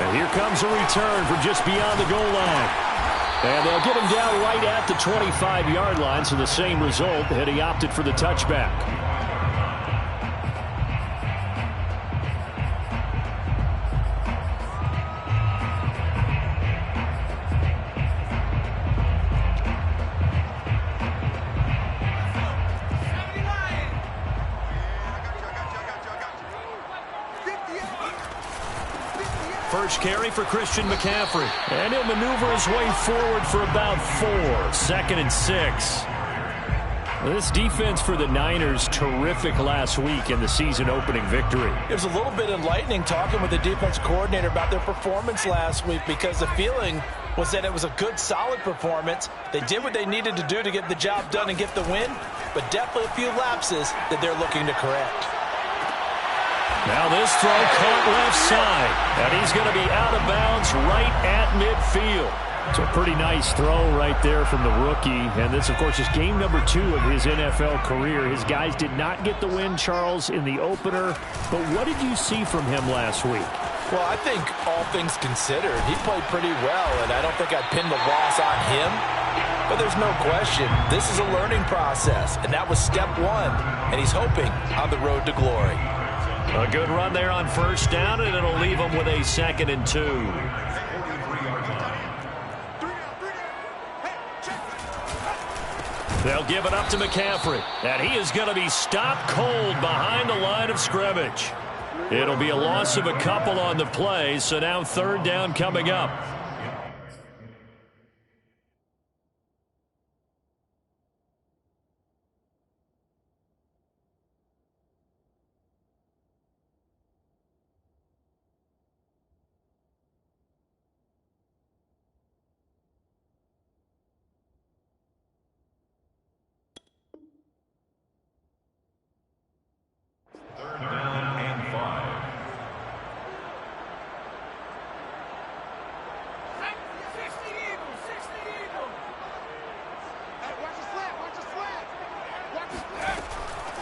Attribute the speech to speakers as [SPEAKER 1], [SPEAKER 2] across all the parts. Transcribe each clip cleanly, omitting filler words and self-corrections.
[SPEAKER 1] And here comes a return from just beyond the goal line. And they'll get him down right at the 25-yard line, so the same result had he opted for the touchback. First carry for Christian McCaffrey. And he'll maneuver his way forward for about 4. 2nd and 6. This defense for the Niners, terrific last week in the season-opening victory.
[SPEAKER 2] It was a little bit enlightening talking with the defense coordinator about their performance last week, because the feeling was that it was a good, solid performance. They did what they needed to do to get the job done and get the win, but definitely a few lapses that they're looking to correct.
[SPEAKER 1] Now this throw caught left side, and he's going to be out of bounds right at midfield. It's a pretty nice throw right there from the rookie, and this, of course, is game number 2 of his NFL career. His guys did not get the win, Charles, in the opener, but what did you see from him last week?
[SPEAKER 2] Well, I think all things considered, he played pretty well, and I don't think I'd pin the loss on him. But there's no question, this is a learning process, and that was step 1, and he's hoping on the road to glory.
[SPEAKER 1] A good run there on first down, and it'll leave him with a 2nd and 2. They'll give it up to McCaffrey, and he is going to be stopped cold behind the line of scrimmage. It'll be a loss of a couple on the play, so now 3rd down coming up.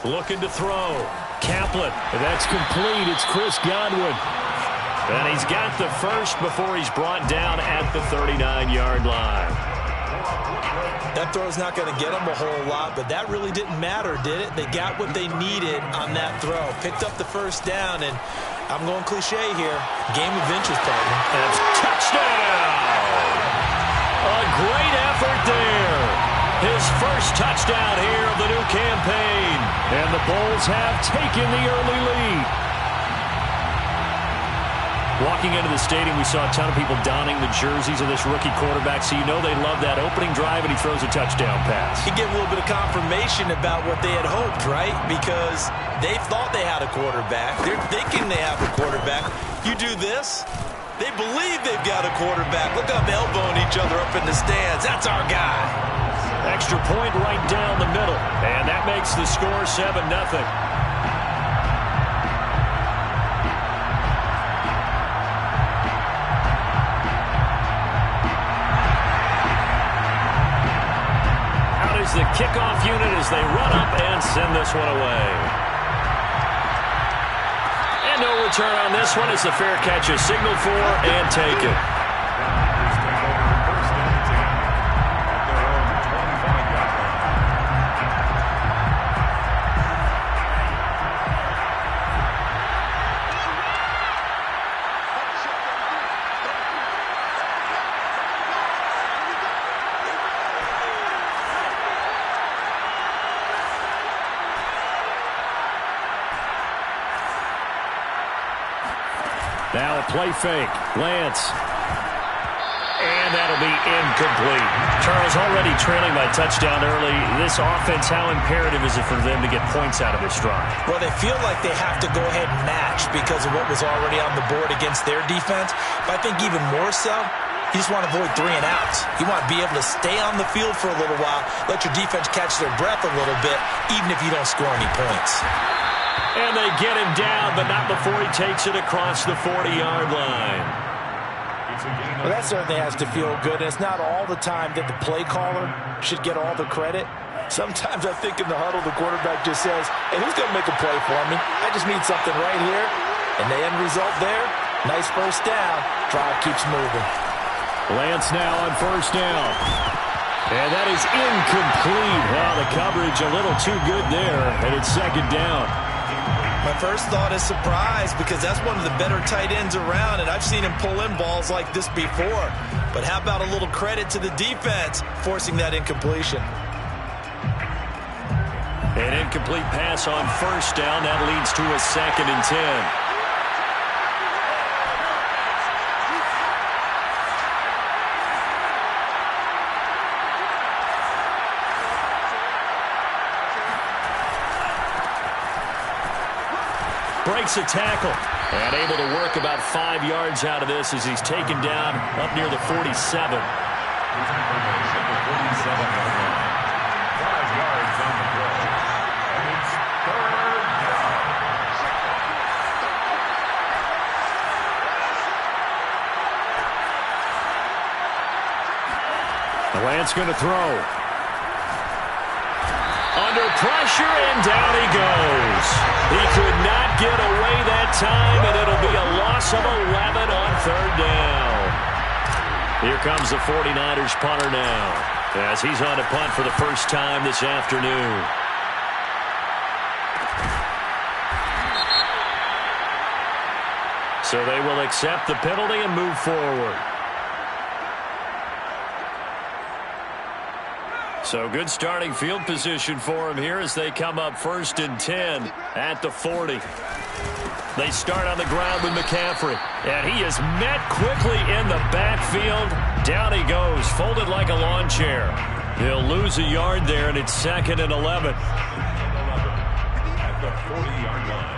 [SPEAKER 1] Looking to throw. Kaplan. That's complete. It's Chris Godwin. And he's got the first before he's brought down at the 39-yard line.
[SPEAKER 2] That throw's not going to get them a whole lot, but that really didn't matter, did it? They got what they needed on that throw. Picked up the first down, and I'm going cliche here. Game of inches, partner.
[SPEAKER 1] That's touchdown! A great effort there. His first touchdown here of the new campaign. And the Bulls have taken the early lead. Walking into the stadium, we saw a ton of people donning the jerseys of this rookie quarterback, so you know they love that opening drive, and he throws a touchdown pass.
[SPEAKER 2] He gave a little bit of confirmation about what they had hoped, right? Because they thought they had a quarterback. They're thinking they have a quarterback. You do this, they believe they've got a quarterback. Look up, elbowing each other up in the stands. That's our guy.
[SPEAKER 1] Extra point right down the middle, and that makes the score 7-0. The kickoff unit as they run up and send this one away. And no return on this one as the fair catch is signaled for and taken. Now a play fake. Lance. And that'll be incomplete. Charles already trailing by touchdown early. This offense, how imperative is it for them to get points out of this drive?
[SPEAKER 2] Well, they feel like they have to go ahead and match because of what was already on the board against their defense. But I think even more so, you just want to avoid 3 and outs. You want to be able to stay on the field for a little while, let your defense catch their breath a little bit, even if you don't score any points.
[SPEAKER 1] And they get him down, but not before he takes it across the 40-yard line.
[SPEAKER 2] Well, that certainly has to feel good. And it's not all the time that the play caller should get all the credit. Sometimes I think in the huddle, the quarterback just says, hey, who's going to make a play for me? I just need something right here. And the end result there, Nice first down. Drive keeps moving.
[SPEAKER 1] Lance now on first down. And that is incomplete. Well, the coverage a little too good there, and it's second down.
[SPEAKER 2] My first thought is surprise because that's one of the better tight ends around, and I've seen him pull in balls like this before. But how about a little credit to the defense forcing that incompletion?
[SPEAKER 1] An incomplete pass on first down. That leads to a 2nd and 10. Breaks a tackle and able to work about 5 yards out of this as he's taken down up near the 47. 5 yards on the play. And it's 3rd down. Lance going to throw. Under pressure, and down he goes. He could not get away that time, and it'll be a loss of 11 on 3rd down. Here comes the 49ers punter now, as he's on to punt for the first time this afternoon. So they will accept the penalty and move forward. So good starting field position for him here as they come up 1st and 10 at the 40. They start on the ground with McCaffrey, and he is met quickly in the backfield. Down he goes, folded like a lawn chair. He'll lose a yard there, and it's 2nd and 11. At the 40-yard line.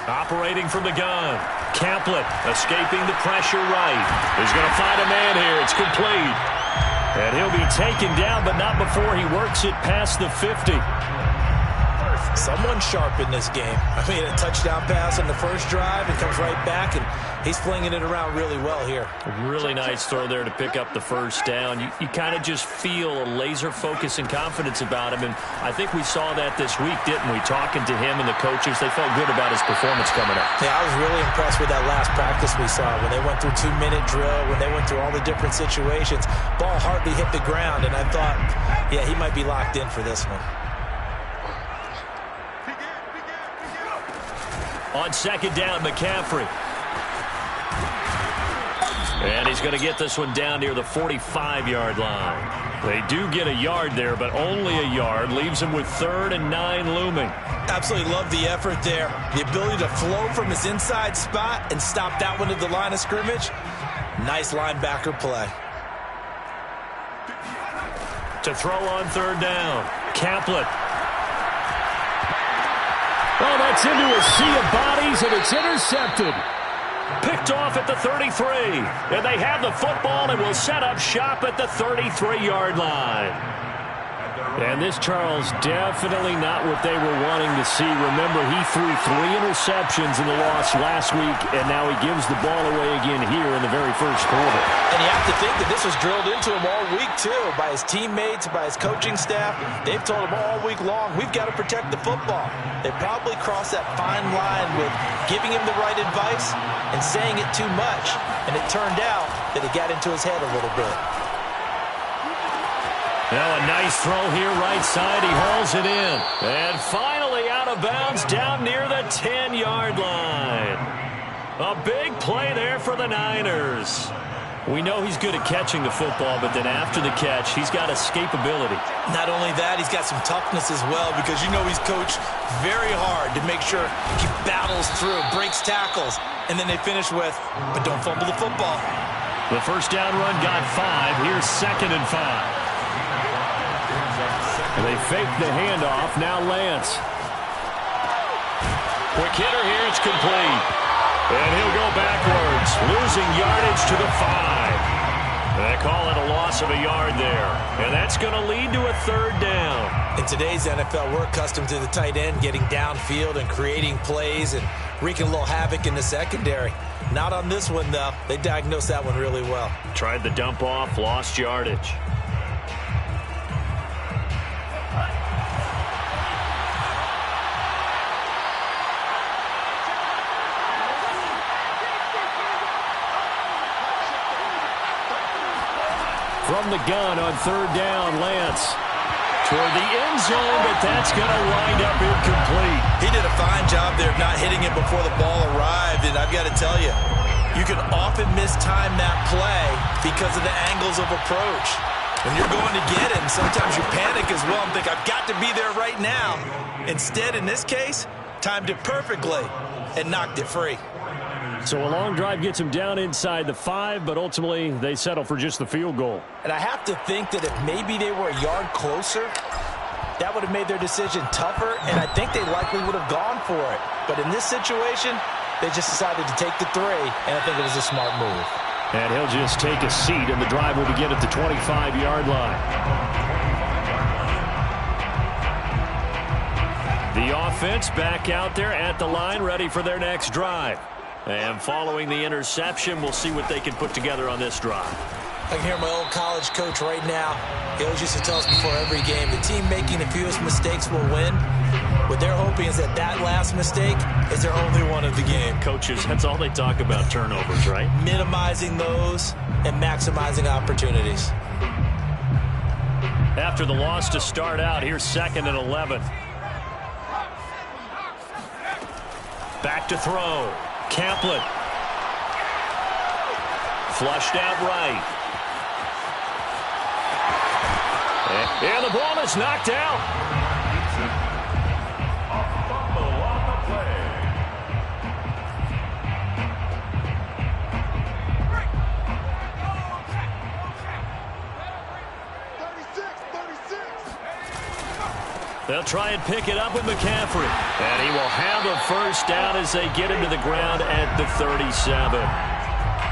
[SPEAKER 1] Operating from the gun. Caplet escaping the pressure right. He's going to find a man here. It's complete. And he'll be taken down, but not before he works it past the 50.
[SPEAKER 2] Someone sharp in this game. I mean, a touchdown pass on the first drive and comes right back, and he's flinging it around really well here.
[SPEAKER 1] A really nice throw there to pick up the first down. You kind of just feel a laser focus and confidence about him, and I think we saw that this week, didn't we? Talking to him and the coaches, they felt good about his performance coming up.
[SPEAKER 2] Yeah, I was really impressed with that last practice we saw when they went through 2-minute drill, when they went through all the different situations. Ball hardly hit the ground, and I thought, yeah, he might be locked in for this one.
[SPEAKER 1] On 2nd down, McCaffrey. And he's going to get this one down near the 45-yard line. They do get a yard there, but only a yard. Leaves him with 3rd and 9 looming.
[SPEAKER 2] Absolutely love the effort there. The ability to flow from his inside spot and stop that one at the line of scrimmage. Nice linebacker play.
[SPEAKER 1] To throw on 3rd down. Caplet. Oh, that's into a sea of bodies, and it's intercepted. Picked off at the 33. And they have the football and will set up shop at the 33-yard line. And this, Charles, definitely not what they were wanting to see. Remember, he threw 3 interceptions in the loss last week, and now he gives the ball away again here in the very first quarter.
[SPEAKER 2] And you have to think that this was drilled into him all week, too, by his teammates, by his coaching staff. They've told him all week long, we've got to protect the football. They probably crossed that fine line with giving him the right advice and saying it too much. And it turned out that it got into his head a little bit.
[SPEAKER 1] Now a nice throw here right side. He hauls it in. And finally out of bounds down near the 10-yard line. A big play there for the Niners. We know he's good at catching the football, but then after the catch, he's got escapability.
[SPEAKER 2] Not only that, he's got some toughness as well, because you know he's coached very hard to make sure he battles through, breaks tackles, and then they finish with, but don't fumble the football.
[SPEAKER 1] The first down run got 5. Here's 2nd and 5. And they fake the handoff. Now Lance. Quick hitter here. It's complete. And he'll go backwards, losing yardage to the 5. They call it a loss of a yard there. And that's going to lead to a 3rd down.
[SPEAKER 2] In today's NFL, we're accustomed to the tight end getting downfield and creating plays and wreaking a little havoc in the secondary. Not on this one, though. They diagnosed that one really well.
[SPEAKER 1] Tried the dump off, lost yardage. From the gun on third down, Lance. Toward the end zone, but that's going to wind up incomplete.
[SPEAKER 2] He did a fine job there of not hitting it before the ball arrived, and I've got to tell you, you can often mistime that play because of the angles of approach. When you're going to get him, sometimes you panic as well and think, I've got to be there right now. Instead, in this case, timed it perfectly and knocked it free.
[SPEAKER 1] So a long drive gets him down inside the 5, but ultimately they settle for just the field goal.
[SPEAKER 2] And I have to think that if maybe they were a yard closer, that would have made their decision tougher, and I think they likely would have gone for it. But in this situation, they just decided to take the 3, and I think it was a smart move.
[SPEAKER 1] And he'll just take a seat, and the drive will begin at the 25-yard line. The offense back out there at the line, ready for their next drive. And following the interception, we'll see what they can put together on this drive.
[SPEAKER 2] I can hear my old college coach right now. He always used to tell us before every game, the team making the fewest mistakes will win. What they're hoping is that that last mistake is their only one of the game.
[SPEAKER 1] Coaches, that's all they talk about, turnovers, right?
[SPEAKER 2] Minimizing those and maximizing opportunities.
[SPEAKER 1] After the loss to start out, here's 2nd and 11. Back to throw. Kaplan. Flushed out right. And the ball is knocked out. They'll try and pick it up with McCaffrey. And he will have a first down as they get him to the ground at the 37.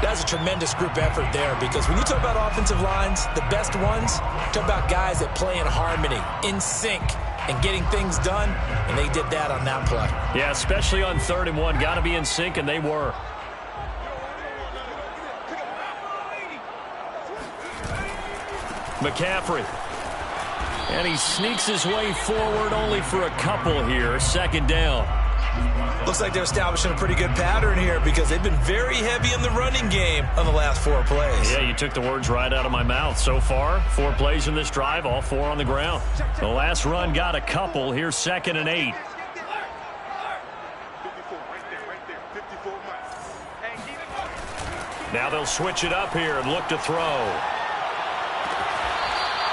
[SPEAKER 2] That's a tremendous group effort there, because when you talk about offensive lines, the best ones, talk about guys that play in harmony, in sync, and getting things done, and they did that on that play.
[SPEAKER 1] Yeah, especially on 3rd and 1. Got to be in sync, and they were. McCaffrey. And he sneaks his way forward only for a couple here. 2nd down.
[SPEAKER 2] Looks like they're establishing a pretty good pattern here, because they've been very heavy in the running game on the last 4 plays.
[SPEAKER 1] Yeah, you took the words right out of my mouth. So far, 4 plays in this drive, all 4 on the ground. The last run got a couple. Here's 2nd and 8. Now they'll switch it up here and look to throw.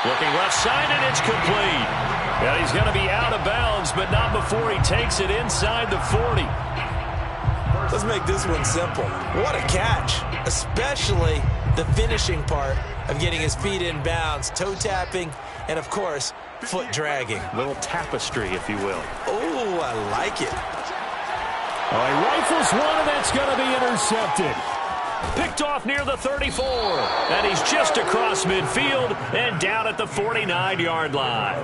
[SPEAKER 1] Looking left side, and it's complete. And he's going to be out of bounds, but not before he takes it inside the 40.
[SPEAKER 2] Let's make this one simple. What a catch, especially the finishing part of getting his feet in bounds, toe tapping, and, of course, foot dragging.
[SPEAKER 1] A little tapestry, if you will.
[SPEAKER 2] Oh, I like it.
[SPEAKER 1] Oh, he rifles one, and that's going to be intercepted. Picked off near the 34, and he's just across midfield and down at the 49-yard line.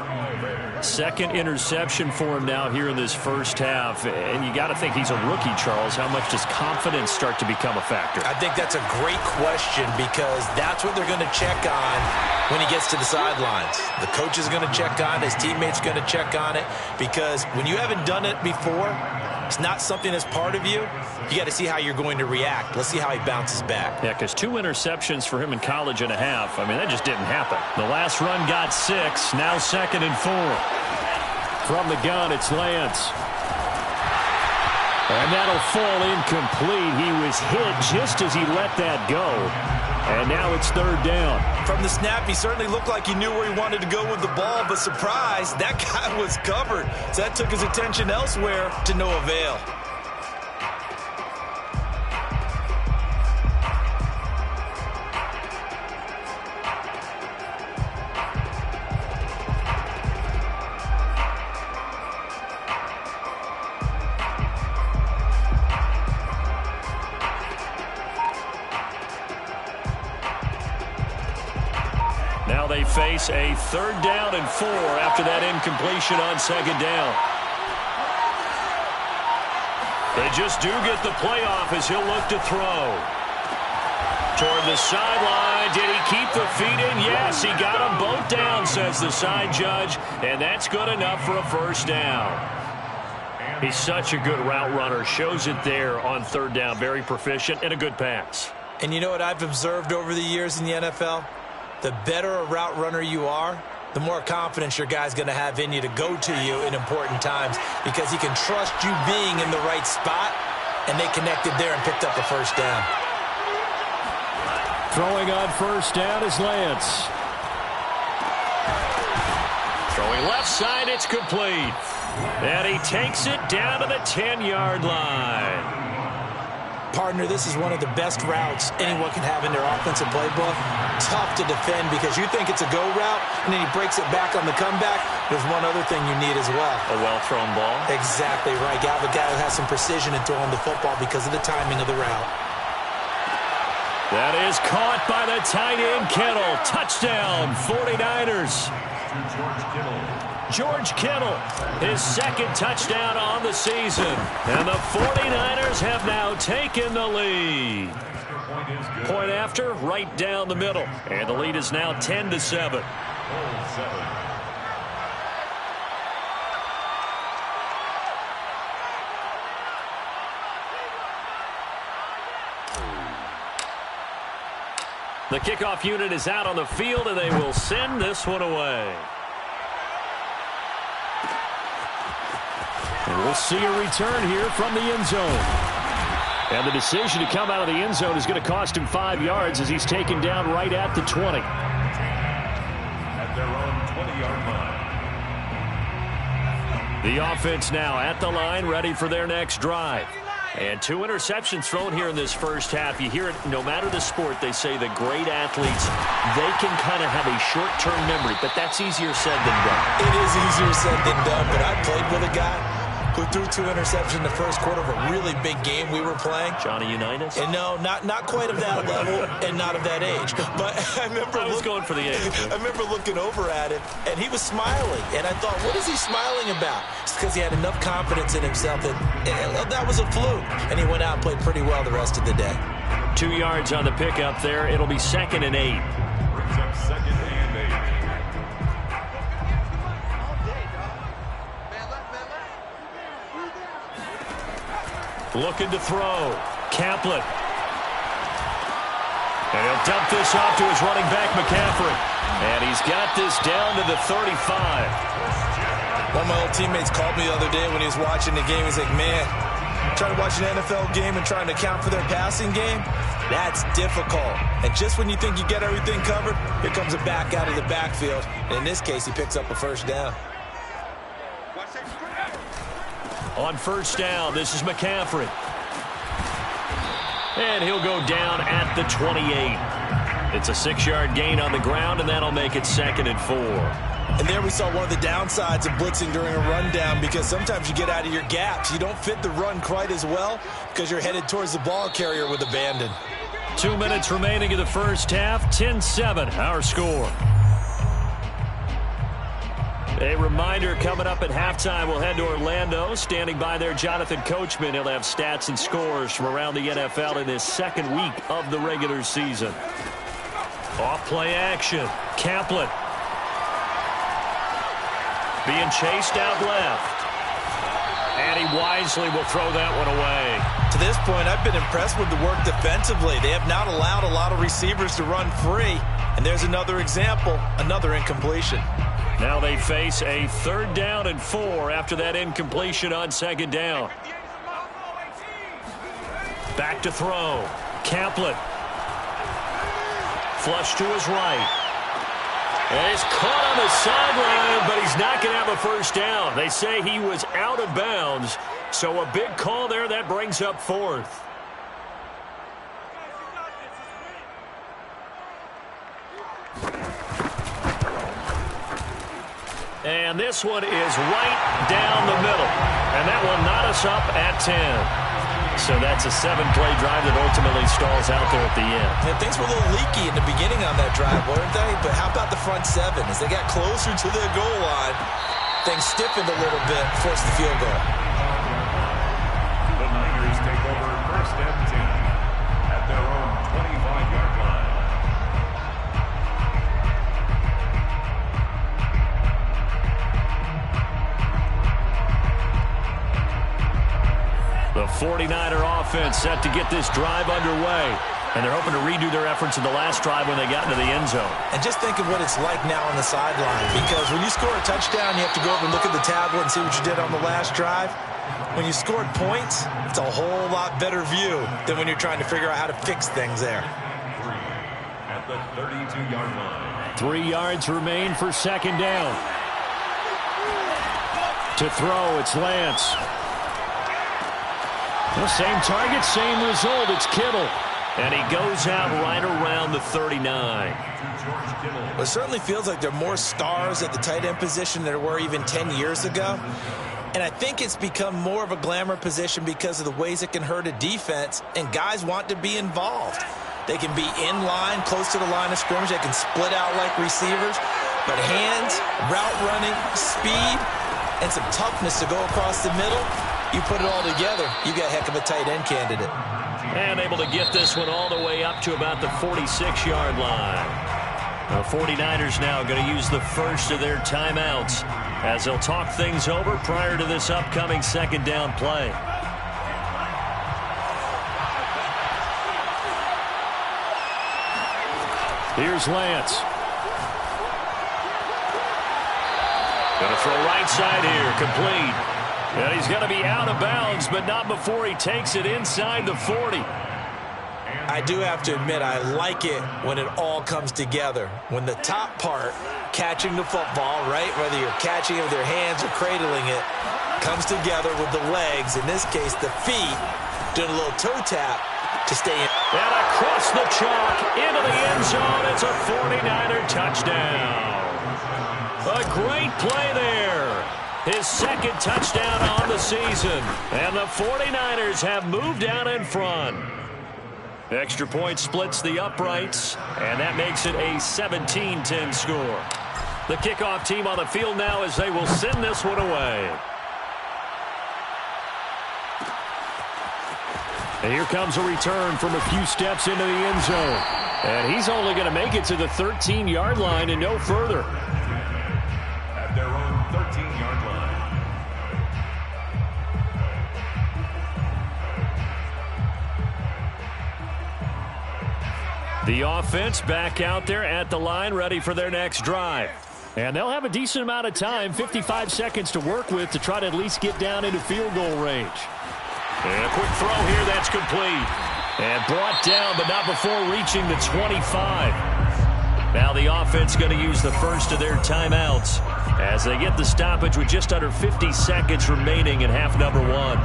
[SPEAKER 1] 2nd interception for him now here in this first half, and you got to think he's a rookie, Charles. How much does confidence start to become a factor?
[SPEAKER 2] I think that's a great question, because that's what they're going to check on when he gets to the sidelines. The coach is going to check on it, his teammates going to check on it, because when you haven't done it before, it's not something that's part of you. You got to see how you're going to react. Let's see how he bounces back.
[SPEAKER 1] Yeah, because 2 interceptions for him in college and a half. I mean, that just didn't happen. The last run got 6. Now 2nd and 4. From the gun, it's Lance. And that'll fall incomplete. He was hit just as he let that go. And now it's 3rd down.
[SPEAKER 2] From the snap, he certainly looked like he knew where he wanted to go with the ball, but surprise, that guy was covered. So that took his attention elsewhere to no avail.
[SPEAKER 1] Now they face a 3rd down and 4 after that incompletion on 2nd down. They just do get the playoff as he'll look to throw. Toward the sideline. Did he keep the feet in? Yes, he got them both down, says the side judge, and that's good enough for a first down. He's such a good route runner. Shows it there on 3rd down. Very proficient and a good pass.
[SPEAKER 2] And you know what I've observed over the years in the NFL? the better a route runner you are, the more confidence your guy's going to have in you to go to you in important times because he can trust you being in the right spot, and they connected there and picked up a first down.
[SPEAKER 1] Throwing on first down is Lance. Throwing left side, it's complete. And he takes it down to the 10-yard line.
[SPEAKER 2] Partner, this is one of the best routes anyone can have in their offensive playbook. Tough to defend because you think it's a go route, and then he breaks it back on the comeback. There's one other thing you need as well.
[SPEAKER 1] A well-thrown ball.
[SPEAKER 2] Exactly right. You have a guy who has some precision in throwing the football because of the timing of the route.
[SPEAKER 1] That is caught by the tight end, Kittle. Touchdown, 49ers. George Kittle, his second touchdown on the season. And the 49ers have now taken the lead. Point after, right down the middle. And the lead is now 10-7. The kickoff unit is out on the field, and they will send this one away. And we'll see a return here from the end zone. And the decision to come out of the end zone is going to cost him 5 yards as he's taken down right at the 20.
[SPEAKER 3] At their own 20-yard line.
[SPEAKER 1] The offense now at the line, ready for their next drive. And 2 interceptions thrown here in this first half. You hear it, no matter the sport, they say the great athletes, they can kind of have a short-term memory, but that's easier said than done.
[SPEAKER 2] It is easier said than done, but I played with a guy who threw 2 interceptions in the first quarter of a really big game we were playing.
[SPEAKER 1] Johnny Unitas?
[SPEAKER 2] And no, not quite of that level and not of that age. But I was
[SPEAKER 1] going for the age.
[SPEAKER 2] I remember looking over at him, and he was smiling. And I thought, what is he smiling about? It's because he had enough confidence in himself that was a fluke. And he went out and played pretty well the rest of the day.
[SPEAKER 1] 2 yards on the pickup there. It'll be 2nd and 8.
[SPEAKER 3] Brings up 2nd and 8.
[SPEAKER 1] Looking to throw. Kaplan. And he'll dump this off to his running back, McCaffrey. And he's got this down to the 35.
[SPEAKER 2] One of my old teammates called me the other day when he was watching the game. He's like, man, trying to watch an NFL game and trying to account for their passing game, that's difficult. And just when you think you get everything covered, here comes a back out of the backfield. And in this case, he picks up a first down.
[SPEAKER 1] On first down, this is McCaffrey. And he'll go down at the 28. It's a 6-yard gain on the ground, and that'll make it 2nd and 4.
[SPEAKER 2] And there we saw one of the downsides of blitzing during a rundown because sometimes you get out of your gaps. You don't fit the run quite as well because you're headed towards the ball carrier with abandon.
[SPEAKER 1] 2 minutes remaining in the first half. 10-7, our score. A reminder, coming up at halftime, we'll head to Orlando. Standing by there, Jonathan Coachman. He'll have stats and scores from around the NFL in his 2nd week of the regular season. Off-play action. Kaplan. Being chased out left. And he wisely will throw that one away.
[SPEAKER 2] To this point, I've been impressed with the work defensively. They have not allowed a lot of receivers to run free. And there's another example, another incompletion.
[SPEAKER 1] Now they face a 3rd down and 4 after that incompletion on 2nd down. Back to throw. Kaplan. Flush to his right. And he's caught on the sideline, but he's not going to have a first down. They say he was out of bounds, so a big call there that brings up 4th. And this one is right down the middle. And that will knot us up at 10. So that's a 7-play drive that ultimately stalls out there at the end.
[SPEAKER 2] Yeah, things were a little leaky in the beginning on that drive, weren't they? But how about the front 7? As they got closer to the goal line, things stiffened a little bit, forced the field goal.
[SPEAKER 3] The Niners take over 1st and 10 at their own 25-yard line.
[SPEAKER 1] The 49er offense set to get this drive underway. And they're hoping to redo their efforts in the last drive when they got into the end zone.
[SPEAKER 2] And just think of what it's like now on the sideline, because when you score a touchdown, you have to go over and look at the tablet and see what you did on the last drive. When you scored points, it's a whole lot better view than when you're trying to figure out how to fix things there.
[SPEAKER 3] At the 32-yard line.
[SPEAKER 1] 3 yards remain for second down. To throw, it's Lance. The same target, same result. It's Kittle. And he goes out right around the 39.
[SPEAKER 2] Well, it certainly feels like there are more stars at the tight end position than there were even 10 years ago. And I think it's become more of a glamour position because of the ways it can hurt a defense, and guys want to be involved. They can be in line, close to the line of scrimmage. They can split out like receivers. But hands, route running, speed, and some toughness to go across the middle, you put it all together, you got a heck of a tight end candidate.
[SPEAKER 1] And able to get this one all the way up to about the 46-yard line. The 49ers now going to use the first of their timeouts as they'll talk things over prior to this upcoming second down play. Here's Lance. Going to throw right side here, complete. And he's going to be out of bounds, but not before he takes it inside the 40.
[SPEAKER 2] I do have to admit, I like it when it all comes together. When the top part, catching the football, right, whether you're catching it with your hands or cradling it, comes together with the legs, in this case the feet, doing a little toe tap to stay in.
[SPEAKER 1] And across the chalk, into the end zone, it's a 49er touchdown. A great play there. His second touchdown on the season. And the 49ers have moved out in front. Extra point splits the uprights, and that makes it a 17-10 score. The kickoff team on the field now as they will send this one away. And here comes a return from a few steps into the end zone. And he's only going to make it to the 13-yard line and no further.
[SPEAKER 3] At their own 13-yard line.
[SPEAKER 1] The offense back out there at the line, ready for their next drive. And they'll have a decent amount of time, 55 seconds to work with, to try to at least get down into field goal range. And a quick throw here, that's complete. And brought down, but not before reaching the 25. Now the offense going to use the first of their timeouts as they get the stoppage with just under 50 seconds remaining in half number one.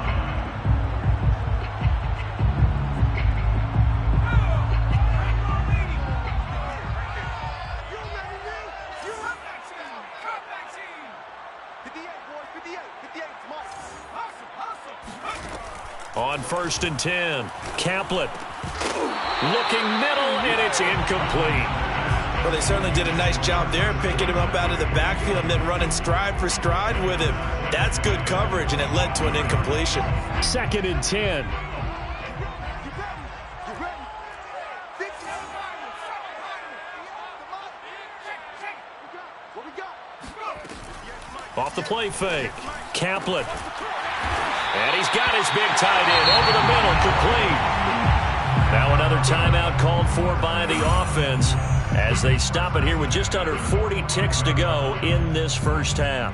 [SPEAKER 1] On 1st and 10, Caplet looking middle, and it's incomplete.
[SPEAKER 2] Well, they certainly did a nice job there, picking him up out of the backfield and then running stride for stride with him. That's good coverage, and it led to an incompletion.
[SPEAKER 1] 2nd and 10. Off the play fake, Caplet. And he's got his big tight end over the middle, complete. Now another timeout called for by the offense as they stop it here with just under 40 ticks to go in this first half.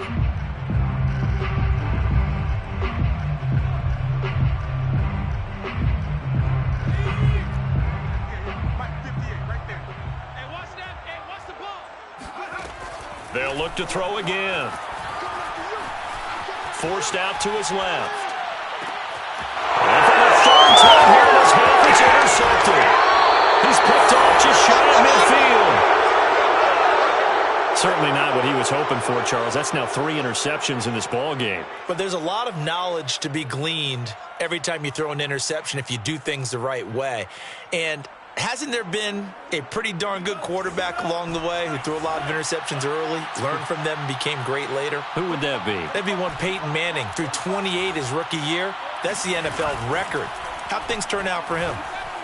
[SPEAKER 1] They'll look to throw again. Forced out to his left. And for the third time here in this half, it's intercepted. He's picked off just shy of midfield. Certainly not what he was hoping for, Charles. That's now 3 interceptions in this ball game.
[SPEAKER 2] But there's a lot of knowledge to be gleaned every time you throw an interception if you do things the right way. And hasn't there been a pretty darn good quarterback along the way who threw a lot of interceptions early, learned from them, and became great later?
[SPEAKER 1] Who would that be?
[SPEAKER 2] That'd be one Peyton Manning. Threw 28 his rookie year. That's the NFL record. How'd things turn out for him?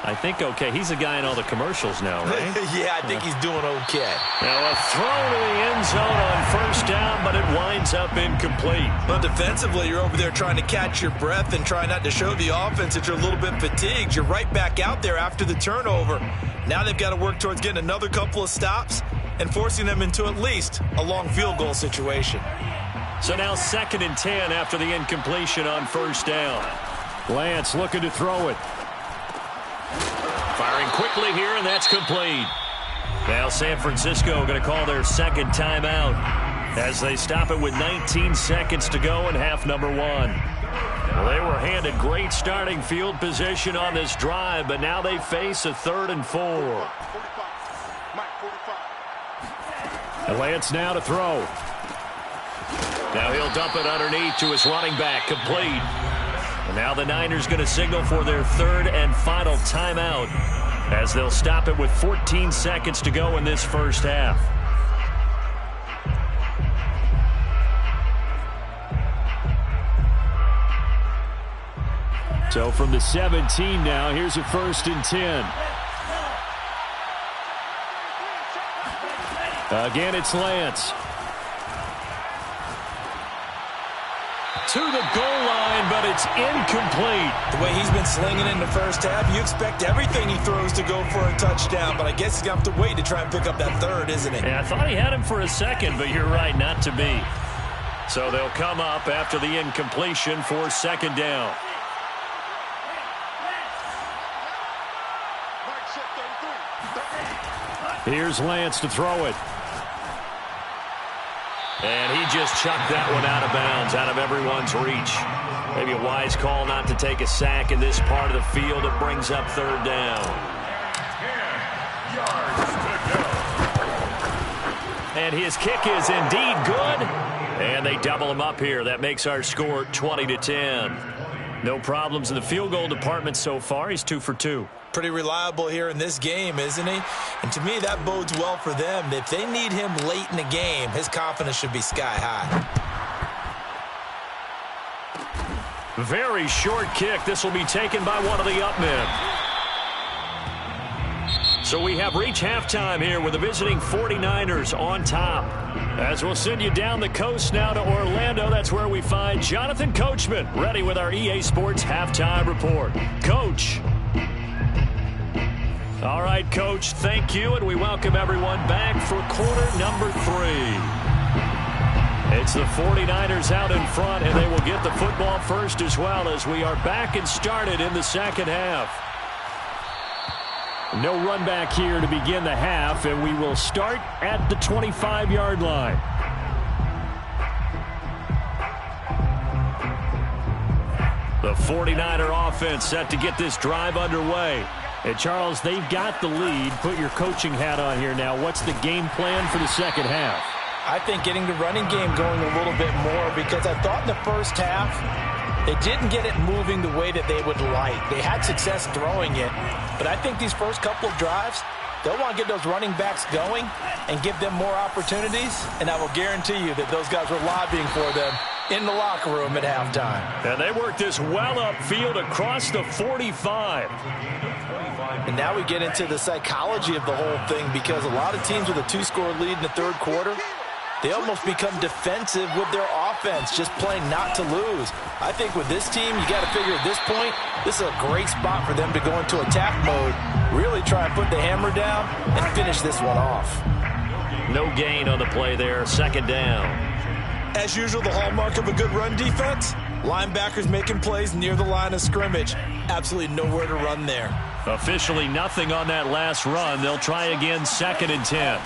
[SPEAKER 1] I think okay. He's a guy in all the commercials now, right?
[SPEAKER 2] Yeah, I think he's doing okay.
[SPEAKER 1] Now a throw to the end zone on first down, but it winds up incomplete.
[SPEAKER 2] Well, defensively, you're over there trying to catch your breath and try not to show the offense that you're a little bit fatigued. You're right back out there after the turnover. Now they've got to work towards getting another couple of stops and forcing them into at least a long field goal situation.
[SPEAKER 1] So now 2nd and 10 after the incompletion on first down. Lance looking to throw it. Firing quickly here, and that's complete. Now San Francisco going to call their 2nd timeout as they stop it with 19 seconds to go in half number 1. Well, they were handed great starting field position on this drive, but now they face a 3rd and 4. And Lance now to throw. Now he'll dump it underneath to his running back, complete. And now the Niners going to signal for their 3rd and final timeout as they'll stop it with 14 seconds to go in this first half. So from the 17 now, here's a 1st and 10. Again, it's Lance. To the goal line, but it's incomplete.
[SPEAKER 2] The way he's been slinging in the first half, you expect everything he throws to go for a touchdown, but I guess he's going to have to wait to try and pick up that 3rd, isn't he?
[SPEAKER 1] Yeah, I thought he had him for a second, but you're right, not to be. So they'll come up after the incompletion for 2nd down. Here's Lance to throw it. And he just chucked that one out of bounds, out of everyone's reach. Maybe a wise call not to take a sack in this part of the field. It brings up 3rd down.
[SPEAKER 3] 10 yards to go.
[SPEAKER 1] And his kick is indeed good. And they double him up here. That makes our score 20-10. No problems in the field goal department so far. He's 2 for 2.
[SPEAKER 2] Pretty reliable here in this game, isn't he? And to me, that bodes well for them. If they need him late in the game, his confidence should be sky high.
[SPEAKER 1] Very short kick. This will be taken by one of the up men. So we have reached halftime here with the visiting 49ers on top. As we'll send you down the coast now to Orlando, that's where we find Jonathan Coachman, ready with our EA Sports halftime report. Coach. All right, Coach, thank you, and we welcome everyone back for quarter number 3. It's the 49ers out in front, and they will get the football first as well as we are back and started in the 2nd half. No run back here to begin the half, and we will start at the 25-yard line. The 49er offense set to get this drive underway. And, Charles, they've got the lead. Put your coaching hat on here now. What's the game plan for the 2nd half?
[SPEAKER 2] I think getting the running game going a little bit more, because I thought in the first half they didn't get it moving the way that they would like. They had success throwing it, but I think these first couple of drives, they'll want to get those running backs going and give them more opportunities, and I will guarantee you that those guys were lobbying for them in the locker room at halftime.
[SPEAKER 1] And they worked this well upfield across the 45.
[SPEAKER 2] And now we get into the psychology of the whole thing, because a lot of teams with a 2-score lead in the 3rd quarter, they almost become defensive with their offense, just playing not to lose. I think with this team, you got to figure at this point, this is a great spot for them to go into attack mode, really try and put the hammer down and finish this one off.
[SPEAKER 1] No gain on the play there, 2nd down.
[SPEAKER 2] As usual, the hallmark of a good run defense, linebackers making plays near the line of scrimmage. Absolutely nowhere to run there.
[SPEAKER 1] Officially nothing on that last run. They'll try again, 2nd and 10.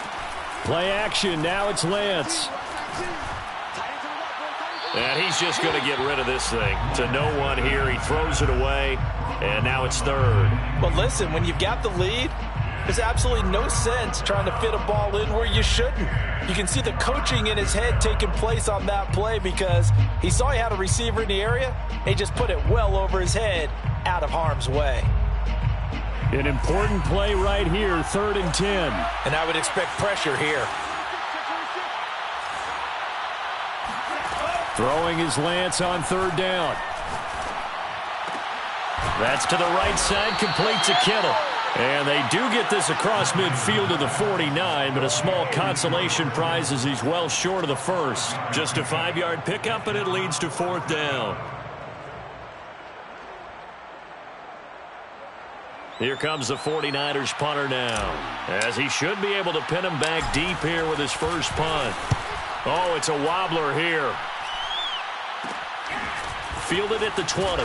[SPEAKER 1] Play action. Now it's Lance. And he's just going to get rid of this thing. To no one here. He throws it away. And now it's 3rd.
[SPEAKER 2] But listen, when you've got the lead, there's absolutely no sense trying to fit a ball in where you shouldn't. You can see the coaching in his head taking place on that play, because he saw he had a receiver in the area. He just put it well over his head, out of harm's way.
[SPEAKER 1] An important play right here, 3rd and 10.
[SPEAKER 2] And I would expect pressure here.
[SPEAKER 1] Throwing is Lance on 3rd down. That's to the right side, complete to Kittle. And they do get this across midfield to the 49, but a small consolation prize as he's well short of the first. Just a 5-yard pickup, and it leads to 4th down. Here comes the 49ers punter now, as he should be able to pin him back deep here with his first punt. Oh, it's a wobbler here. Fielded at the 20.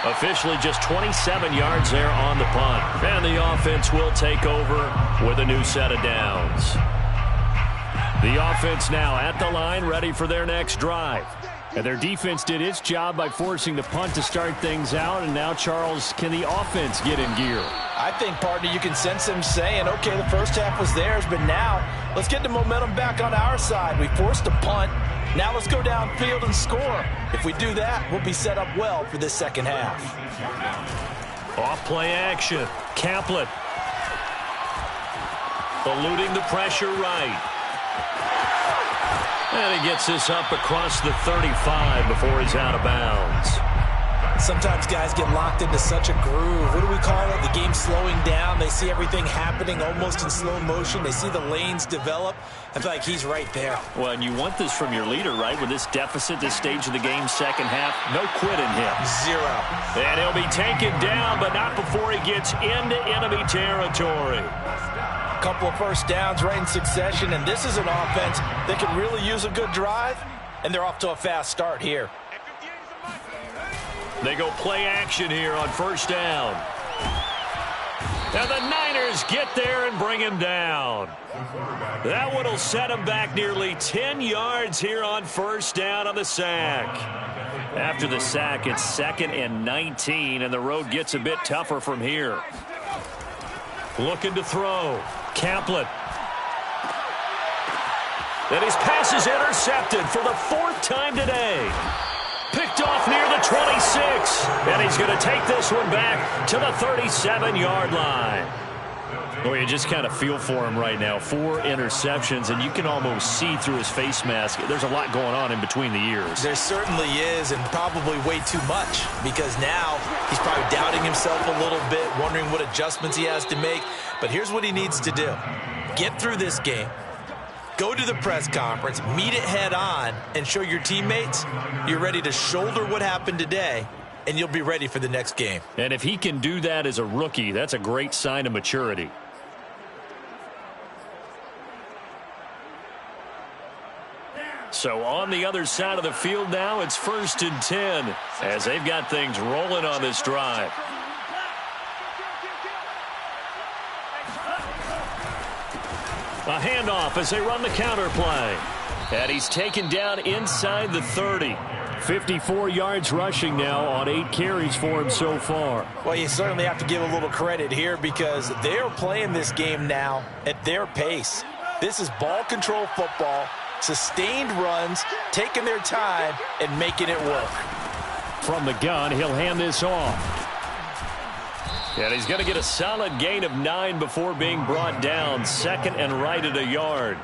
[SPEAKER 1] Officially just 27 yards there on the punt. And the offense will take over with a new set of downs. The offense now at the line, ready for their next drive. And their defense did its job by forcing the punt to start things out. And now, Charles, can the offense get in gear?
[SPEAKER 2] I think, partner, you can sense them saying, okay, the first half was theirs, but now let's get the momentum back on our side. We forced a punt. Now let's go downfield and score. If we do that, we'll be set up well for this second half.
[SPEAKER 1] Off play action. Caplet. Eluding the pressure right. And he gets this up across the 35 before he's out of bounds.
[SPEAKER 2] Sometimes guys get locked into such a groove. What do we call it? The game slowing down. They see everything happening almost in slow motion. They see the lanes develop. I feel like he's right there.
[SPEAKER 1] Well, and you want this from your leader, right? With this deficit, this stage of the game, second half, no quit in him.
[SPEAKER 2] Zero.
[SPEAKER 1] And he'll be taken down, but not before he gets into enemy territory.
[SPEAKER 2] Couple of first downs right in succession, and this is an offense that can really use a good drive, and they're off to a fast start here.
[SPEAKER 1] They go play action here on first down. And the Niners get there and bring him down. That one will set him back nearly 10 yards here on first down on the sack. After the sack, it's 2nd and 19, and the road gets a bit tougher from here. Looking to throw. Caplet. And his pass is intercepted for the 4th time today. Picked off near the 26. And he's going to take this one back to the 37-yard line. Well, you just kind of feel for him right now. 4 interceptions, and you can almost see through his face mask. There's a lot going on in between the ears.
[SPEAKER 2] There certainly is, and probably way too much, because now he's probably doubting himself a little bit, wondering what adjustments he has to make. But here's what he needs to do. Get through this game. Go to the press conference, meet it head on, and show your teammates you're ready to shoulder what happened today, and you'll be ready for the next game.
[SPEAKER 1] And if he can do that as a rookie, that's a great sign of maturity. So on the other side of the field now, it's 1st and 10 as they've got things rolling on this drive. A handoff as they run the counter play. And he's taken down inside the 30. 54 yards rushing now on 8 carries for him so far.
[SPEAKER 2] Well, you certainly have to give a little credit here because they're playing this game now at their pace. This is ball control football, sustained runs, taking their time, and making it work.
[SPEAKER 1] From the gun, he'll hand this off. And he's going to get a solid gain of 9 before being brought down. 2nd and right at a yard.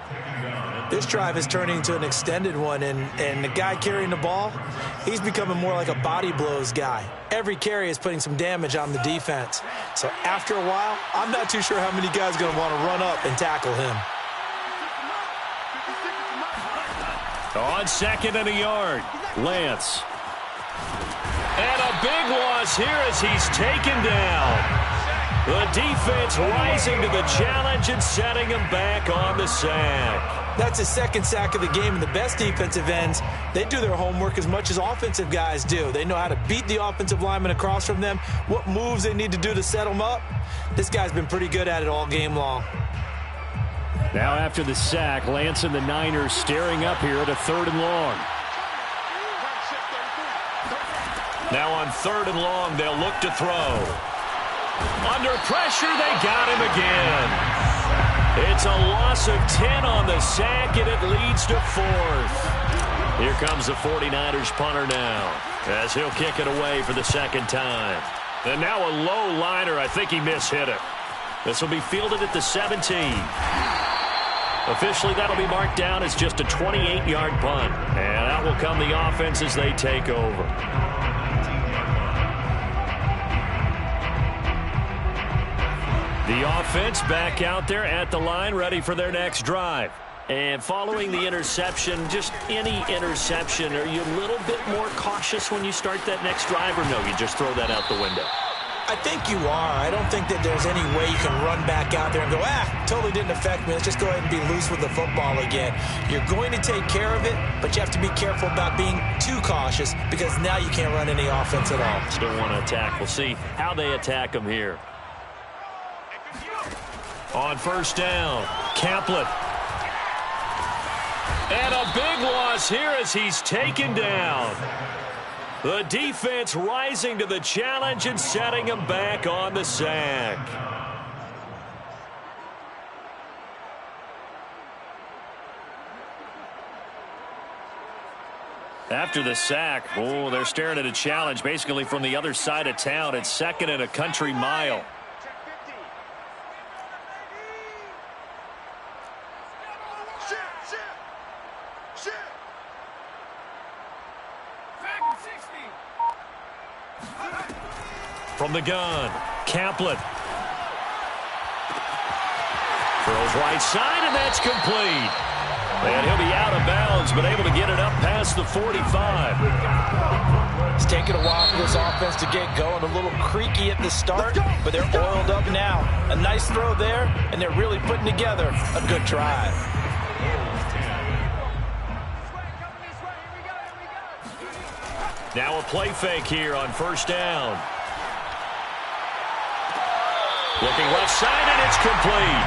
[SPEAKER 2] This drive is turning into an extended one, and the guy carrying the ball, he's becoming more like a body blows guy. Every carry is putting some damage on the defense. So after a while, I'm not too sure how many guys are going to want to run up and tackle him.
[SPEAKER 1] On 2nd and a yard, Lance. And a big loss here as he's taken down. The defense rising to the challenge and setting him back on the sack.
[SPEAKER 2] That's his 2nd sack of the game, and the best defensive ends, they do their homework as much as offensive guys do. They know how to beat the offensive lineman across from them, what moves they need to do to set them up. This guy's been pretty good at it all game long.
[SPEAKER 1] Now after the sack, Lance and the Niners staring up here at a 3rd and long. Now on 3rd and long, they'll look to throw. Under pressure, they got him again. It's a loss of 10 on the sack, and it leads to 4th. Here comes the 49ers punter now, as he'll kick it away for the 2nd time. And now a low liner. I think he mishit it. This will be fielded at the 17. Officially, that'll be marked down as just a 28-yard punt. And out will come the offense as they take over. The offense back out there at the line, ready for their next drive. And following the interception, just any interception, are you a little bit more cautious when you start that next drive, or no, you just throw that out the window?
[SPEAKER 2] I think you are. I don't think that there's any way you can run back out there and go, totally didn't affect me. Let's just go ahead and be loose with the football again. You're going to take care of it, but you have to be careful about being too cautious because now you can't run any offense at all.
[SPEAKER 1] Still want to attack. We'll see how they attack them here. On first down, Kaplan. And a big loss here as he's taken down. The defense rising to the challenge and setting him back on the sack. After the sack, they're staring at a challenge basically from the other side of town. It's second and a country mile. From the gun, Kaplan. Throws right side, and that's complete. And he'll be out of bounds, but able to get it up past the 45.
[SPEAKER 2] It's taken a while for this offense to get going. A little creaky at the start, but they're oiled up now. A nice throw there, and they're really putting together a good drive.
[SPEAKER 1] Now a play fake here on first down. Looking left side, and it's complete.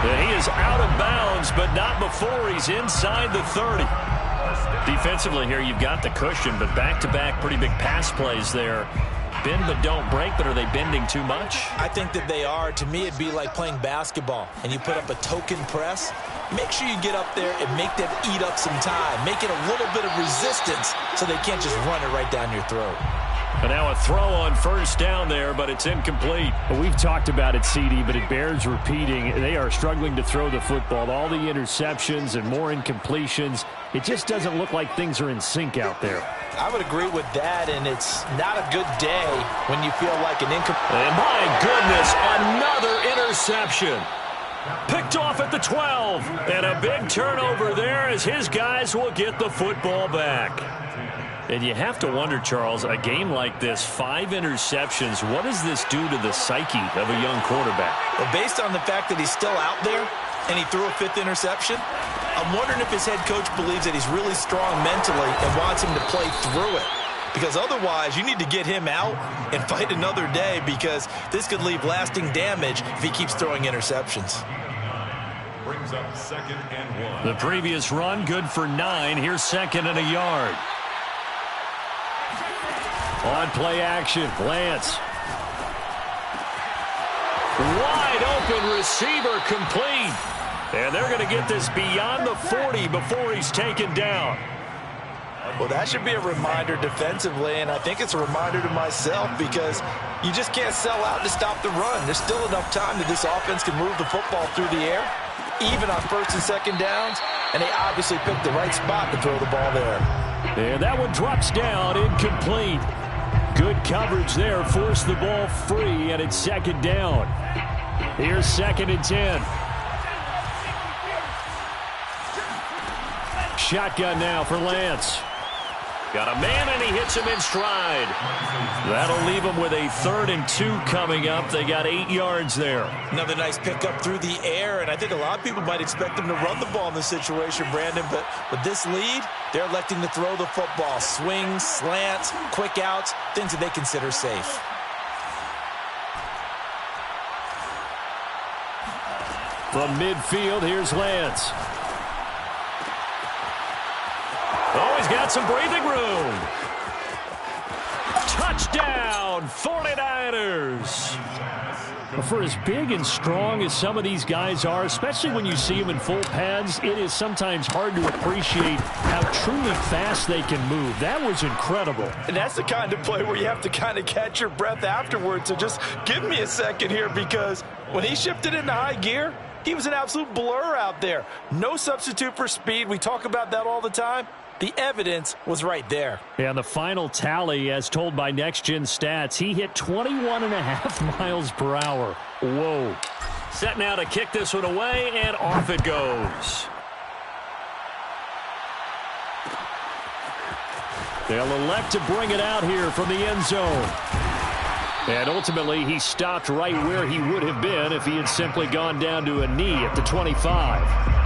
[SPEAKER 1] And he is out of bounds, but not before he's inside the 30. Defensively here, you've got the cushion, but back-to-back pretty big pass plays there. Bend but don't break, but are they bending too much?
[SPEAKER 2] I think that they are. To me, it'd be like playing basketball, and you put up a token press. Make sure you get up there and make them eat up some time. Make it a little bit of resistance so they can't just run it right down your throat.
[SPEAKER 1] And now a throw on first down there, but it's incomplete.
[SPEAKER 4] Well, we've talked about it, CD, but it bears repeating. They are struggling to throw the football. All the interceptions and more incompletions. It just doesn't look like things are in sync out there.
[SPEAKER 2] I would agree with that, and it's not a good day when you feel like an incomplete.
[SPEAKER 1] And my goodness, another interception. Picked off at the 12. And a big turnover there as his guys will get the football back. And you have to wonder, Charles, a game like this, 5 interceptions, what does this do to the psyche of a young quarterback?
[SPEAKER 2] Well, based on the fact that he's still out there and he threw a 5th interception, I'm wondering if his head coach believes that he's really strong mentally and wants him to play through it. Because otherwise, you need to get him out and fight another day because this could leave lasting damage if he keeps throwing interceptions.
[SPEAKER 3] Brings up 2nd and 1.
[SPEAKER 1] The previous run, good for 9. Here's 2nd and a yard. On play action, Lance. Wide open receiver complete. And they're going to get this beyond the 40 before he's taken down.
[SPEAKER 2] Well, that should be a reminder defensively, and I think it's a reminder to myself because you just can't sell out to stop the run. There's still enough time that this offense can move the football through the air, even on 1st and 2nd downs, and they obviously picked the right spot to throw the ball there.
[SPEAKER 1] And that one drops down, incomplete. Good coverage there, forced the ball free, and it's 2nd down. Here's 2nd and 10. Shotgun now for Lance. Got a man, and he hits him in stride. That'll leave him with a 3rd and 2 coming up. They got 8 yards there.
[SPEAKER 2] Another nice pickup through the air, and I think a lot of people might expect them to run the ball in this situation, Brandon, but with this lead, they're electing to throw the football. Swings, slants, quick outs, things that they consider safe.
[SPEAKER 1] From midfield, here's Lance. Oh, he's got some breathing room. Touchdown, 49ers.
[SPEAKER 4] For as big and strong as some of these guys are, especially when you see them in full pads, it is sometimes hard to appreciate how truly fast they can move. That was incredible.
[SPEAKER 2] And that's the kind of play where you have to kind of catch your breath afterwards. So just give me a second here because when he shifted into high gear, he was an absolute blur out there. No substitute for speed. We talk about that all the time. The evidence was right there.
[SPEAKER 4] And the final tally, as told by Next Gen Stats, he hit 21.5 miles per hour. Whoa.
[SPEAKER 1] Set now to kick this one away, and off it goes.
[SPEAKER 4] They'll elect to bring it out here from the end zone. And ultimately, he stopped right where he would have been if he had simply gone down to a knee at the 25.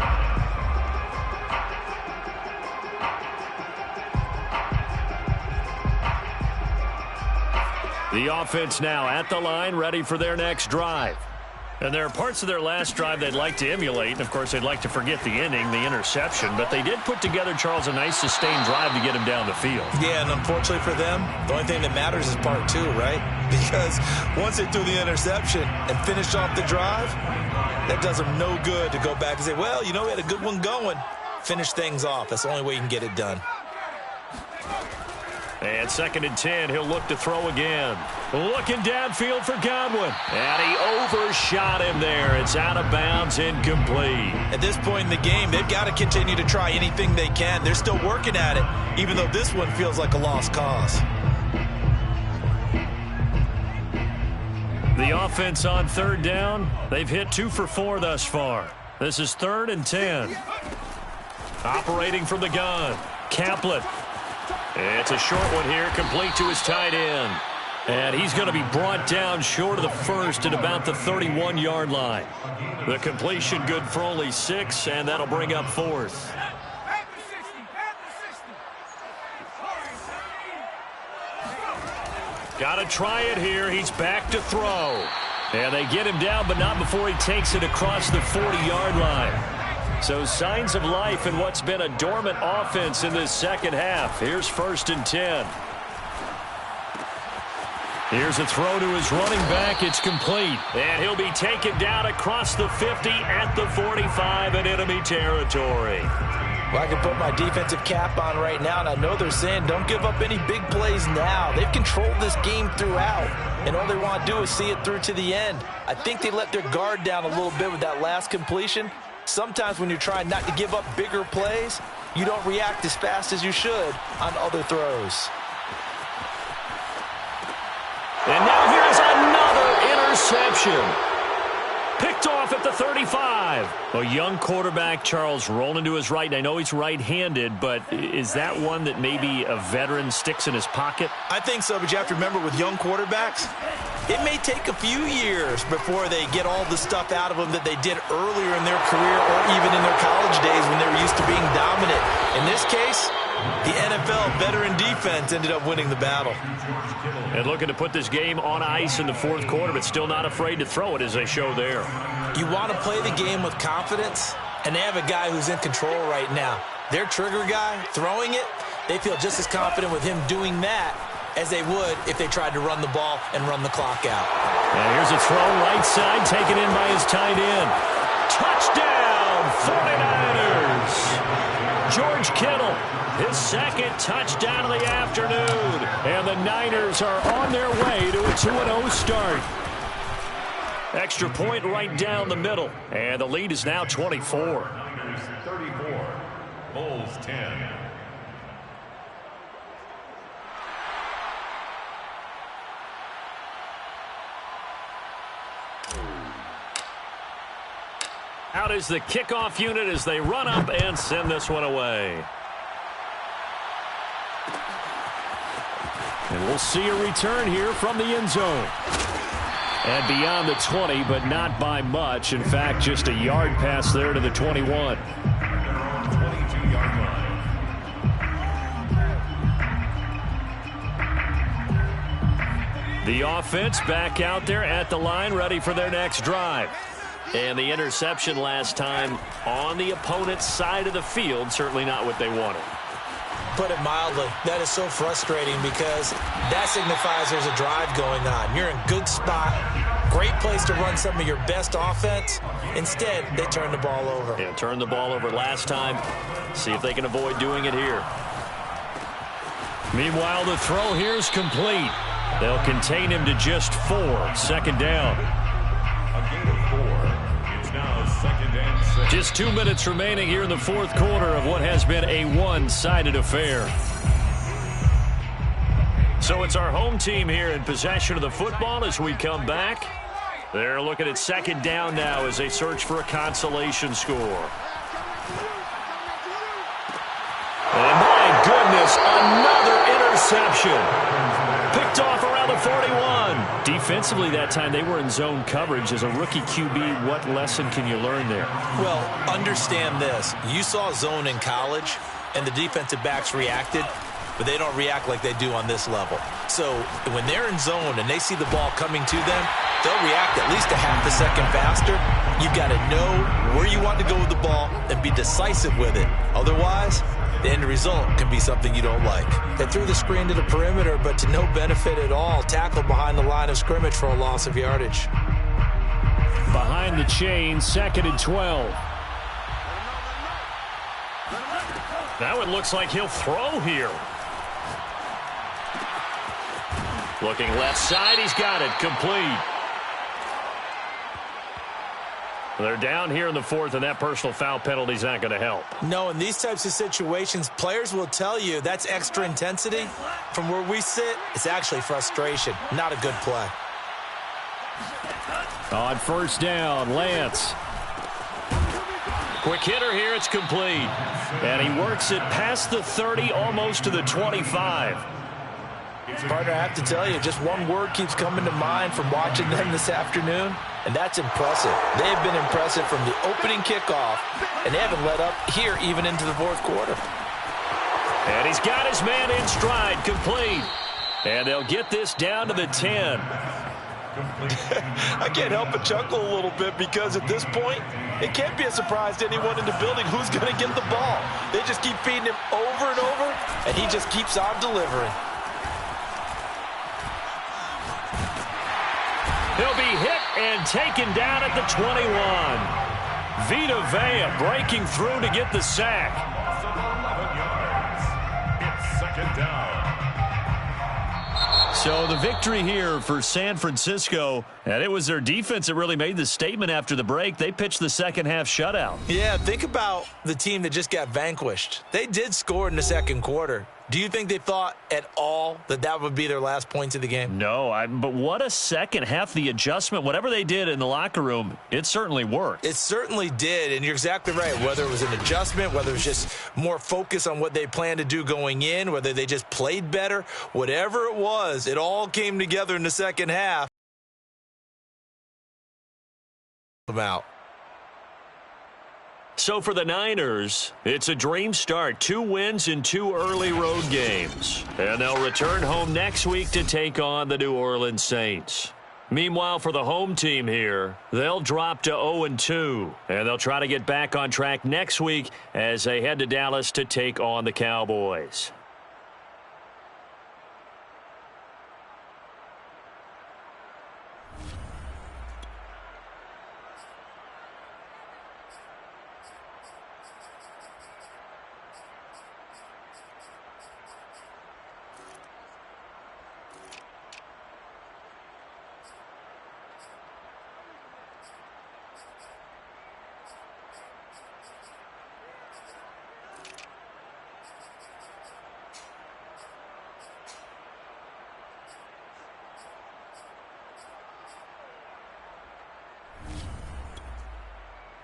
[SPEAKER 1] The offense now at the line, ready for their next drive. And there are parts of their last drive they'd like to emulate. And, of course, they'd like to forget the inning, the interception. But they did put together, Charles, a nice sustained drive to get him down the field.
[SPEAKER 2] Yeah, and unfortunately for them, the only thing that matters is part two, right? Because once they threw the interception and finished off the drive, that does them no good to go back and say, well, you know, we had a good one going. Finish things off. That's the only way you can get it done.
[SPEAKER 1] And 2nd and 10, he'll look to throw again. Looking downfield for Godwin. And he overshot him there. It's out of bounds, incomplete.
[SPEAKER 2] At this point in the game, they've got to continue to try anything they can. They're still working at it, even though this one feels like a lost cause.
[SPEAKER 1] The offense on 3rd down. They've hit 2 for 4 thus far. This is 3rd and 10. Operating from the gun, Kaplan. It's a short one here, complete to his tight end. And he's going to be brought down short of the first at about the 31-yard line. The completion good for only 6, and that'll bring up 4th. Got to try it here. He's back to throw. And they get him down, but not before he takes it across the 40-yard line. So signs of life in what's been a dormant offense in this second half. Here's 1st and 10. Here's a throw to his running back. It's complete. And he'll be taken down across the 50 at the 45 in enemy territory.
[SPEAKER 2] Well, I can put my defensive cap on right now, and I know they're saying don't give up any big plays now. They've controlled this game throughout, and all they want to do is see it through to the end. I think they let their guard down a little bit with that last completion. Sometimes when you're trying not to give up bigger plays, you don't react as fast as you should on other throws.
[SPEAKER 1] And now here's another interception. Picked off at the 35. A young quarterback, Charles, rolling to his right. I know he's right-handed, but is that one that maybe a veteran sticks in his pocket?
[SPEAKER 2] I think so, but you have to remember with young quarterbacks, it may take a few years before they get all the stuff out of them that they did earlier in their career or even in their college days when they were used to being dominant. In this case, the NFL veteran defense ended up winning the battle.
[SPEAKER 1] And looking to put this game on ice in the 4th quarter, but still not afraid to throw it as they show there.
[SPEAKER 2] You want to play the game with confidence, and they have a guy who's in control right now. Their trigger guy, throwing it, they feel just as confident with him doing that as they would if they tried to run the ball and run the clock out.
[SPEAKER 1] And here's a throw right side, taken in by his tight end. Touchdown, 49ers! George Kittle, his 2nd touchdown of the afternoon. And the Niners are on their way to a 2-0 start. Extra point right down the middle. And the lead is now 24.
[SPEAKER 3] Niners 34, Bulls 10.
[SPEAKER 1] Out is the kickoff unit as they run up and send this one away.
[SPEAKER 4] And we'll see a return here from the end zone. And beyond the 20, but not by much. In fact, just a yard pass there to the 21.
[SPEAKER 3] They're on 22-yard line.
[SPEAKER 1] The offense back out there at the line, ready for their next drive. And the interception last time on the opponent's side of the field, certainly not what they wanted.
[SPEAKER 2] Put it mildly, that is so frustrating because that signifies there's a drive going on. You're in a good spot, great place to run some of your best offense. Instead, they turn the ball over.
[SPEAKER 1] Yeah, turned the ball over last time. See if they can avoid doing it here.
[SPEAKER 4] Meanwhile, the throw here is complete. They'll contain him to just 4. 2nd down.
[SPEAKER 3] A gain of 4. It's now Second and 6.
[SPEAKER 1] Just 2 minutes remaining here in the fourth quarter of what has been a one-sided affair. So it's our home team here in possession of the football as we come back. They're looking at second down now as they search for a consolation score. And my goodness, another interception. Picked off around the 41. Defensively that time, they were in zone coverage. As a rookie QB, what lesson can you learn there?
[SPEAKER 2] Well, understand this. You saw zone in college, and the defensive backs reacted, but they don't react like they do on this level. So when they're in zone and they see the ball coming to them, they'll react at least a half a second faster. You've got to know where you want to go with the ball and be decisive with it. Otherwise, the end result can be something you don't like. They threw the screen to the perimeter, but to no benefit at all. Tackled behind the line of scrimmage for a loss of yardage.
[SPEAKER 4] Behind the chain, 2nd and 12.
[SPEAKER 1] Now it looks like he'll throw here. Looking left side, he's got it, complete. They're down here in the fourth, and that personal foul penalty is not going to help.
[SPEAKER 2] No, in these types of situations, players will tell you that's extra intensity. From where we sit, it's actually frustration, not a good play.
[SPEAKER 4] On first down, Lance.
[SPEAKER 1] Quick hitter here, it's complete. And he works it past the 30, almost to the 25.
[SPEAKER 2] Partner, I have to tell you, just one word keeps coming to mind from watching them this afternoon, and that's impressive. They have been impressive from the opening kickoff, and they haven't let up here even into the fourth quarter.
[SPEAKER 1] And he's got his man in stride, complete. And they'll get this down to the 10.
[SPEAKER 2] I can't help but chuckle a little bit because at this point, it can't be a surprise to anyone in the building who's going to get the ball. They just keep feeding him over and over, and he just keeps on delivering.
[SPEAKER 1] He'll be hit and taken down at the 21. Vita Vea breaking through to get the sack.
[SPEAKER 3] 11 yards. It's second down.
[SPEAKER 1] So the victory here for San Francisco, and it was their defense that really made the statement after the break. They pitched the second half shutout.
[SPEAKER 2] Yeah, think about the team that just got vanquished. They did score in the second quarter. Do you think they thought at all that that would be their last points of the game?
[SPEAKER 1] No, but what a second half. The adjustment, whatever they did in the locker room, it certainly worked.
[SPEAKER 2] It certainly did, and you're exactly right. Whether it was an adjustment, whether it was just more focus on what they planned to do going in, whether they just played better, whatever it was, it all came together in the second half. Them out.
[SPEAKER 1] So for the Niners, it's a dream start. 2 wins in 2 early road games. And they'll return home next week to take on the New Orleans Saints. Meanwhile, for the home team here, they'll drop to 0-2. And they'll try to get back on track next week as they head to Dallas to take on the Cowboys.